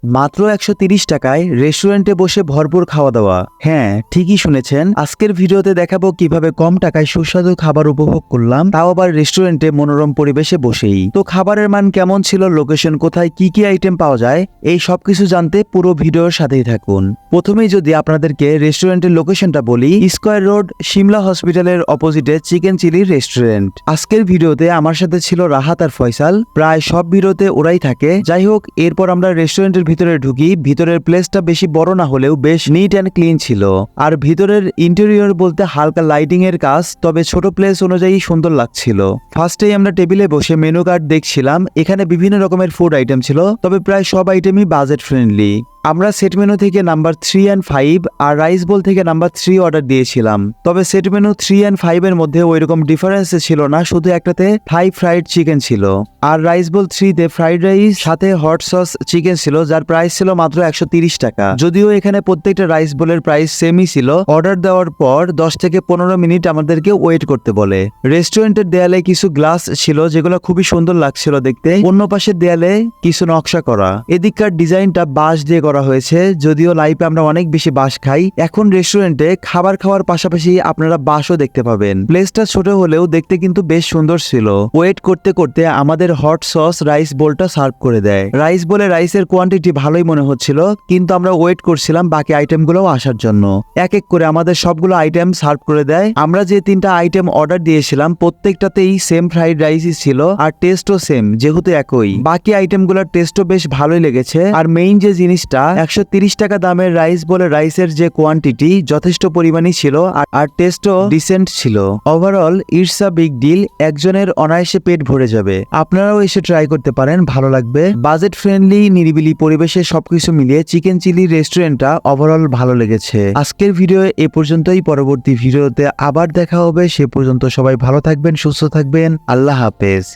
মাত্র 130 টাকায় রেস্টুরেন্টে বসে ভরপুর খাওয়া দাওয়া। হ্যাঁ, ঠিকই শুনেছেন। আজকের ভিডিওতে দেখাবো কিভাবে কম টাকায় সুস্বাদু খাবার উপভোগ করলাম, তাও আবার রেস্টুরেন্টে মনোরম পরিবেশে বসেই। তো খাবারের মান কেমন ছিল, লোকেশন কোথায়, কি কি আইটেম পাওয়া যায়, এই সবকিছু জানতে পুরো ভিডিওর সাথেই থাকুন। প্রথমেই যদি আপনাদেরকে রেস্টুরেন্টের লোকেশনটা বলি, স্কয়ার রোড, শিমলা হসপিটালের অপোজিটে চিকেন চিলি রেস্টুরেন্ট। আজকের ভিডিওতে আমার সাথে ছিল রাহাত আর ফয়সাল। প্রায় সব ভিডিওতে ওরাই থাকে। যাই হোক, এরপর আমরা রেস্টুরেন্টের ভিতরে ঢুকি। ভিতরের প্লেসটা বেশি বড় না হলেও বেশ নিট অ্যান্ড ক্লিন ছিল। আর ভিতরের ইন্টেরিয়র বলতে হালকা লাইটিং এর কাজ, তবে ছোট প্লেস অনুযায়ী সুন্দর লাগছিল। ফার্স্টেই আমরা টেবিলে বসে মেনু কার্ড দেখছিলাম। এখানে বিভিন্ন রকমের ফুড আইটেম ছিল, তবে প্রায় সব আইটেমই বাজেট ফ্রেন্ডলি। আমরা সেট মেনু থেকে নাম্বার 3 and 5 আর রাইস বোল থেকে নাম্বার 3 অর্ডার দিয়েছিলাম। তবে সেট মেনু 3 and 5 এর মধ্যে ওইরকম ডিফারেন্স ছিল না, শুধু একটাতে থাই ফ্রাইড চিকেন ছিল আর রাইস বোল 3 তে ফ্রাইড রাইস সাথে হট সস চিকেন ছিল, যার প্রাইস ছিল মাত্র 130 টাকা। যদিও এখানে প্রত্যেকটা রাইস বোলের প্রাইস সেমই ছিল। অর্ডার দেওয়ার পর 10 থেকে 15 মিনিট আমাদেরকে ওয়েট করতে বলে। রেস্টুরেন্টের দেয়ালে কিছু গ্লাস ছিল যেগুলো খুবই সুন্দর লাগছিল দেখতে। অন্য পাশের দেয়ালে কিছু নকশা করা। এদিককার ডিজাইনটা বাঁশ দিয়ে করা হয়েছে। যদিও লাইফে আমরা অনেক বেশি বাঁশ খাই, এখন রেস্টুরেন্টে খাবার খাওয়ার পাশাপাশি আপনারা বাঁশও দেখতে পাবেন। প্লেসটা ছোট হলেও দেখতে কিন্তু বেশ সুন্দর ছিল। ওয়েট করতে করতে আমাদের হট সস রাইস বোলটা সার্ভ করে দেয়। রাইস বোলে রাইসের কোয়ান্টিটি ভালোই মনে হচ্ছিল, কিন্তু আমরা ওয়েট করছিলাম বাকি আইটেমগুলোও আসার জন্য। এক এক করে আমাদের সবগুলো আইটেম সার্ভ করে দেয়। আমরা যে 3টা আইটেম অর্ডার দিয়েছিলাম প্রত্যেকটাতেই সেম ফ্রাইড রাইসই ছিল আর টেস্টও সেম, যেহেতু একই। বাকি আইটেমগুলোর টেস্টও বেশ ভালোই লেগেছে। আর মেইন যে জিনিসটা, 130 টাকা দামের রাইস বলে রাইসের যে কোয়ান্টিটি যথেষ্ট পরিমাণই ছিল আর টেস্টও ডিসেন্ট ছিল। Overall it's a big deal. একজনের অনায়াসে পেট ভরে যাবে। আপনারাও এসে ট্রাই করতে পারেন, ভালো লাগবে। বাজেট ফ্রেন্ডলি, নিরিবিলি পরিবেশে সবকিছু মিলিয়ে চিকেন চিলি রেস্টুরেন্টটা ওভারঅল ভালো লেগেছে। আজকের ভিডিও এ পর্যন্তই। পরবর্তী ভিডিওতে আবার দেখা হবে। সে পর্যন্ত সবাই ভালো থাকবেন, সুস্থ থাকবেন। আল্লাহ হাফেজ।